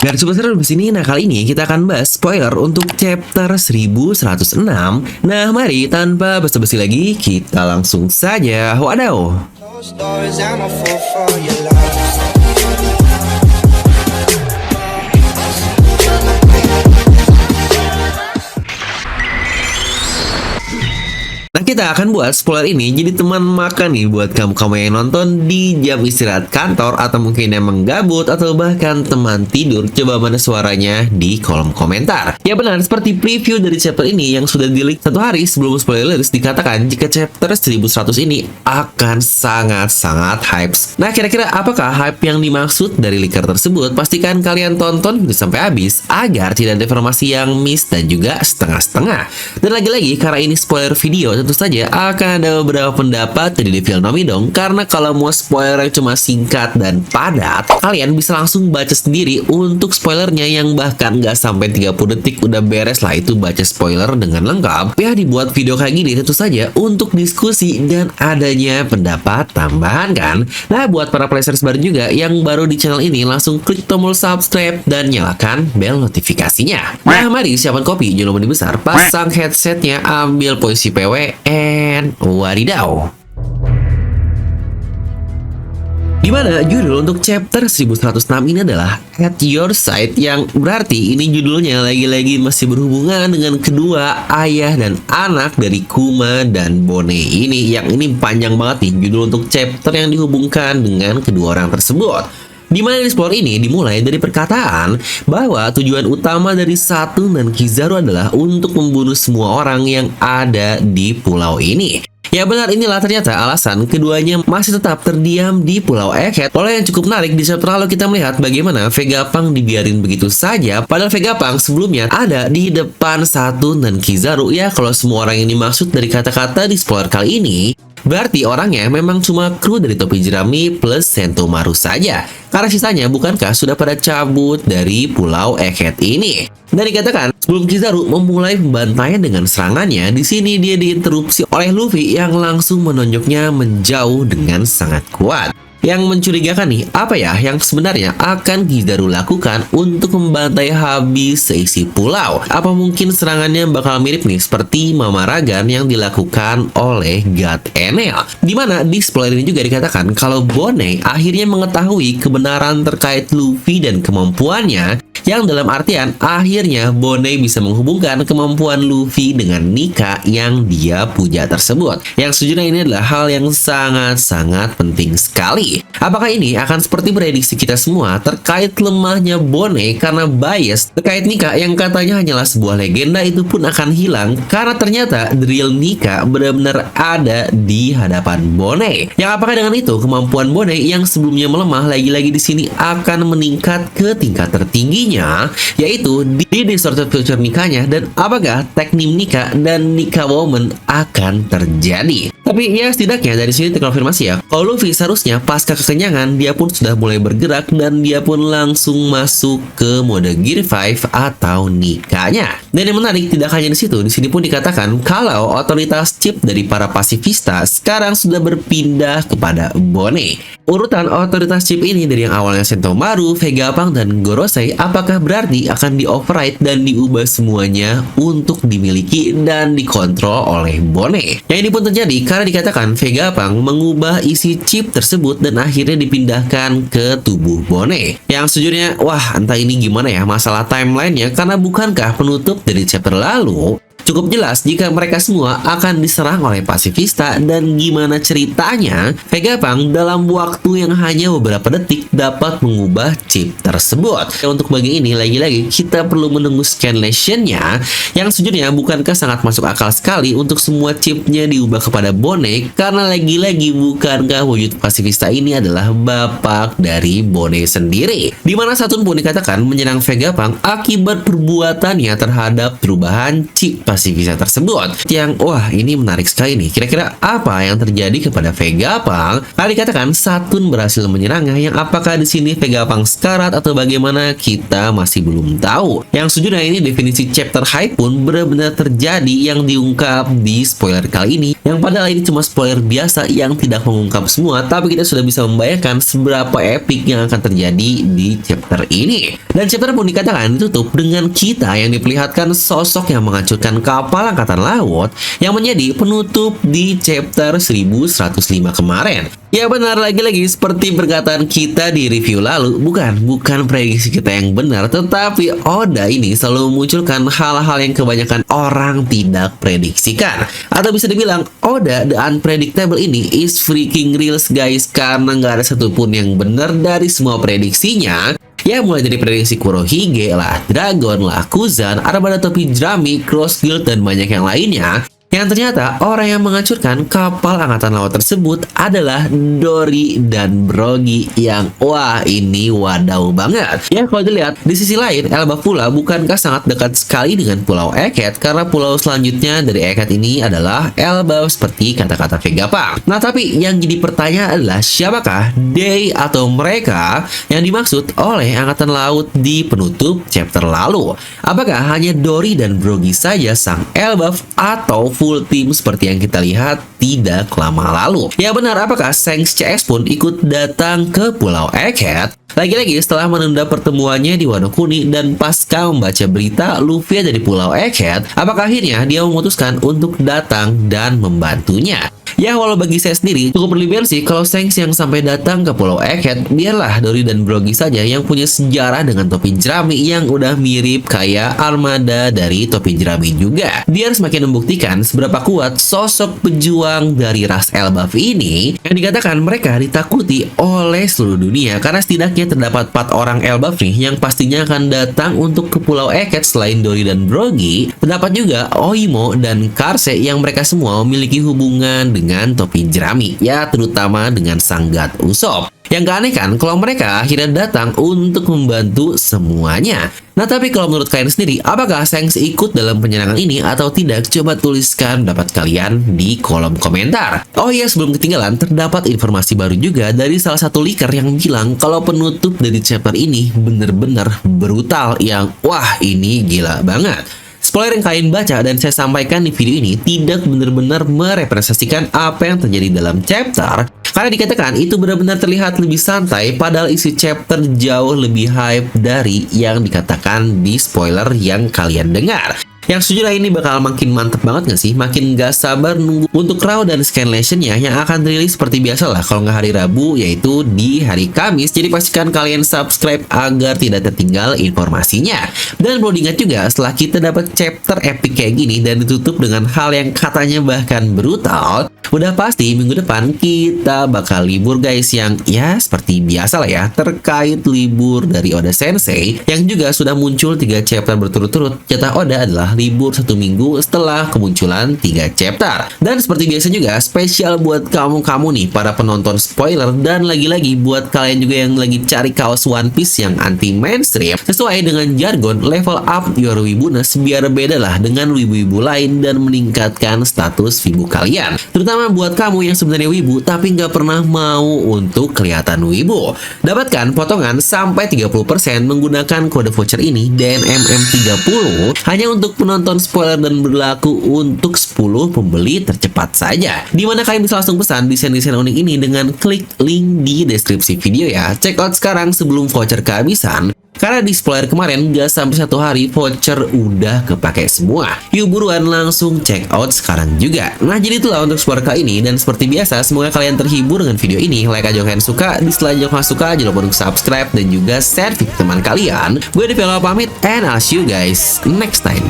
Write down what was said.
Biar super seru di sini, nah kali ini kita akan bahas spoiler untuk chapter 1106. Nah, mari tanpa basa-basi lagi, kita langsung saja. Wadaw. Closed doors, I'm a fool for your love. Nah, kita akan buat spoiler ini jadi teman makan nih buat kamu-kamu yang nonton di jam istirahat kantor, atau mungkin yang menggabut, atau bahkan teman tidur. Coba mana suaranya di kolom komentar. Ya benar, seperti preview dari chapter ini yang sudah di-leak 1 hari sebelum spoilers, dikatakan jika chapter 1100 ini akan sangat-sangat hype. Nah, kira-kira apakah hype yang dimaksud dari leaker tersebut? Pastikan kalian tonton video sampai habis agar tidak ada informasi yang miss dan juga setengah-setengah. Dan lagi-lagi, karena ini spoiler video, tentu saja akan ada beberapa pendapat jadi di Filmnomi dong. Karena kalau mau spoiler yang cuma singkat dan padat, kalian bisa langsung baca sendiri untuk spoilernya yang bahkan nggak sampai 30 detik udah beres lah itu baca spoiler dengan lengkap. Ya, dibuat video kayak gini tentu saja untuk diskusi dan adanya pendapat tambahan kan. Nah, buat para players baru juga yang baru di channel ini, langsung klik tombol subscribe dan nyalakan bel notifikasinya. Nah, mari siapkan kopi, jangan lupa dibesar, pasang headsetnya, ambil posisi PW, and wadidaw. Dimana judul untuk chapter 1106 ini adalah At Your Side, yang berarti ini judulnya lagi-lagi masih berhubungan dengan kedua ayah dan anak dari Kuma dan Bone ini. Yang ini panjang banget nih judul untuk chapter yang dihubungkan dengan kedua orang tersebut. Di mana di spoiler ini dimulai dari perkataan bahwa tujuan utama dari Saturn dan Kizaru adalah untuk membunuh semua orang yang ada di pulau ini. Ya benar, inilah ternyata alasan keduanya masih tetap terdiam di Pulau Egghead. Oleh yang cukup menarik di chapter lalu kita melihat bagaimana Vegapunk dibiarin begitu saja, padahal Vegapunk sebelumnya ada di depan Saturn dan Kizaru. Ya, kalau semua orang yang dimaksud dari kata-kata di spoiler kali ini, berarti orangnya memang cuma kru dari topi jerami plus Sentomaru saja. Karena sisanya bukankah sudah pada cabut dari Pulau Egghead ini? Dan dikatakan sebelum Kizaru memulai pembantaian dengan serangannya, di sini dia diinterupsi oleh Luffy yang langsung menonjoknya menjauh dengan sangat kuat. Yang mencurigakan nih, apa ya yang sebenarnya akan Kizaru lakukan untuk membantai habis seisi pulau? Apa mungkin serangannya bakal mirip nih seperti Mama Ragan yang dilakukan oleh God Enel? Dimana di spoiler ini juga dikatakan kalau Bone akhirnya mengetahui kebenaran terkait Luffy dan kemampuannya, yang dalam artian akhirnya Bone bisa menghubungkan kemampuan Luffy dengan Nika yang dia puja tersebut. Yang sejujurnya ini adalah hal yang sangat-sangat penting sekali. Apakah ini akan seperti prediksi kita semua terkait lemahnya Bone karena bias terkait Nika yang katanya hanyalah sebuah legenda, itu pun akan hilang karena ternyata the real Nika benar-benar ada di hadapan Bone. Yang apakah dengan itu kemampuan Bone yang sebelumnya melemah lagi-lagi di sini akan meningkat ke tingkat tertingginya, yaitu di Distorted Future Nikanya, dan apakah teknik Nika dan Nika Woman akan terjadi? Tapi ya setidaknya dari sini terkonfirmasi ya, kalau Luffy seharusnya pasca kekenyangan dia pun sudah mulai bergerak dan dia pun langsung masuk ke mode Gear 5 atau Nikanya. Dan yang menarik tidak hanya di situ, di sini pun dikatakan kalau otoritas chip dari para pasifista sekarang sudah berpindah kepada Bone. Urutan otoritas chip ini dari yang awalnya Sentomaru, Vegapunk, dan Gorosei, apakah berarti akan di-override dan diubah semuanya untuk dimiliki dan dikontrol oleh Bone? Yang ini pun terjadi karena dikatakan Vegapunk mengubah isi chip tersebut dan akhirnya dipindahkan ke tubuh Bone. Yang sejujurnya, wah entah ini gimana ya masalah timelinenya, karena bukankah penutup dari chapter lalu cukup jelas jika mereka semua akan diserang oleh pasifista, dan gimana ceritanya Vegapunk dalam waktu yang hanya beberapa detik dapat mengubah chip tersebut. Untuk bagian ini lagi-lagi kita perlu menunggu scanlationnya, yang sejujurnya bukankah sangat masuk akal sekali untuk semua chipnya diubah kepada Bone, karena lagi-lagi bukankah wujud pasifista ini adalah bapak dari Bone sendiri, dimana Saturn pun dikatakan menyerang Vegapunk akibat perbuatannya terhadap perubahan chip pasifisnya tersebut. Yang wah ini menarik sekali nih. Kira-kira apa yang terjadi kepada Vegapunk? Karena dikatakan Saturn berhasil menyerangnya. Yang apakah di sini Vegapunk sekarat atau bagaimana kita masih belum tahu. Yang sejujurnya ini definisi chapter hype pun benar-benar terjadi yang diungkap di spoiler kali ini. Yang padahal ini cuma spoiler biasa yang tidak mengungkap semua, tapi kita sudah bisa membayangkan seberapa epic yang akan terjadi di chapter ini. Dan chapter pun dikatakan ditutup dengan kita yang diperlihatkan sosok yang menghancurkan kapal angkatan laut yang menjadi penutup di chapter 1105 kemarin. Ya benar, lagi-lagi seperti perkataan kita di review lalu, bukan prediksi kita yang benar, tetapi Oda ini selalu memunculkan hal-hal yang kebanyakan orang tidak prediksikan. Atau bisa dibilang Oda the unpredictable ini is freaking real guys, karena nggak ada satupun yang benar dari semua prediksinya. Ya mulai dari prediksi Kurohige lah, Dragon lah, Kuzan, Armada Topi Jerami, Cross Guild, dan banyak yang lainnya. Yang ternyata orang yang menghancurkan kapal angkatan laut tersebut adalah Dory dan Brogy yang wah ini wadaw banget. Ya kalau dilihat di sisi lain Elbaf pula bukankah sangat dekat sekali dengan Pulau Eket, karena pulau selanjutnya dari Eket ini adalah Elbaf seperti kata-kata Vegapunk. Nah tapi yang jadi pertanyaan adalah siapakah they atau mereka yang dimaksud oleh angkatan laut di penutup chapter lalu? Apakah hanya Dory dan Brogy saja sang Elbaf atau full tim seperti yang kita lihat tidak lama lalu? Ya benar, apakah Shanks CS pun ikut datang ke Pulau Egghead? Lagi-lagi setelah menunda pertemuannya di Wano Kuni dan pasca membaca berita Luffy ada di Pulau Egghead, apakah akhirnya dia memutuskan untuk datang dan membantunya? Ya walau bagi saya sendiri cukup berlebihan sih kalau Shanks yang sampai datang ke Pulau Egghead. Biarlah Dory dan Brogy saja yang punya sejarah dengan topi jerami yang udah mirip kayak armada dari topi jerami juga. Biar semakin membuktikan seberapa kuat sosok pejuang dari ras Elbaf ini yang dikatakan mereka ditakuti oleh seluruh dunia, karena setidaknya terdapat 4 orang Elbaf nih yang pastinya akan datang untuk ke Pulau Egghead. Selain Dory dan Brogy, terdapat juga Oimo dan Karse yang mereka semua memiliki hubungan dengan topi jerami, ya terutama dengan sang God Usopp. Yang gak aneh kan kalau mereka akhirnya datang untuk membantu semuanya. Nah tapi kalau menurut kalian sendiri, apakah Shanks ikut dalam penyerangan ini atau tidak? Coba tuliskan pendapat kalian di kolom komentar. Oh iya, sebelum ketinggalan, terdapat informasi baru juga dari salah satu leaker yang bilang kalau penutup dari chapter ini bener-bener brutal, yang wah ini gila banget. Spoiler yang kalian baca dan saya sampaikan di video ini tidak benar-benar merepresentasikan apa yang terjadi dalam chapter, karena dikatakan itu benar-benar terlihat lebih santai, padahal isi chapter jauh lebih hype dari yang dikatakan di spoiler yang kalian dengar. Yang sejujurnya ini bakal makin mantep banget gak sih? Makin gak sabar nunggu untuk raw dan scanlationnya yang akan rilis seperti biasa lah, kalau nggak hari Rabu yaitu di hari Kamis. Jadi pastikan kalian subscribe agar tidak tertinggal informasinya. Dan perlu diingat juga, setelah kita dapat chapter epic kayak gini dan ditutup dengan hal yang katanya bahkan brutal, udah pasti minggu depan kita bakal libur guys, yang ya seperti biasa lah ya, terkait libur dari Oda Sensei yang juga sudah muncul 3 chapter berturut-turut. Jatah Oda adalah libur 1 minggu setelah kemunculan 3 chapter. Dan seperti biasa juga spesial buat kamu nih para penonton spoiler, dan lagi-lagi buat kalian juga yang lagi cari kaos One Piece yang anti mainstream sesuai dengan jargon level up your wibuness biar beda lah dengan wibu-wibu lain dan meningkatkan status wibu kalian. Terutama buat kamu yang sebenarnya wibu tapi nggak pernah mau untuk kelihatan wibu. Dapatkan potongan sampai 30% menggunakan kode voucher ini DNMM30 hanya untuk penonton spoiler dan berlaku untuk 10 pembeli tercepat saja. Dimana kalian bisa langsung pesan desain-desain unik ini dengan klik link di deskripsi video ya. Check out sekarang sebelum voucher kehabisan. Karena di spoiler kemarin gak sampai 1 hari voucher udah kepake semua. Yuk buruan langsung check out sekarang juga. Nah jadi itulah untuk spoiler kali ini, dan seperti biasa semoga kalian terhibur dengan video ini. Like aja kalian suka, dislike aja kalian suka, jangan lupa untuk subscribe dan juga share video teman kalian. Gue Develo pamit, and I'll see you guys next time.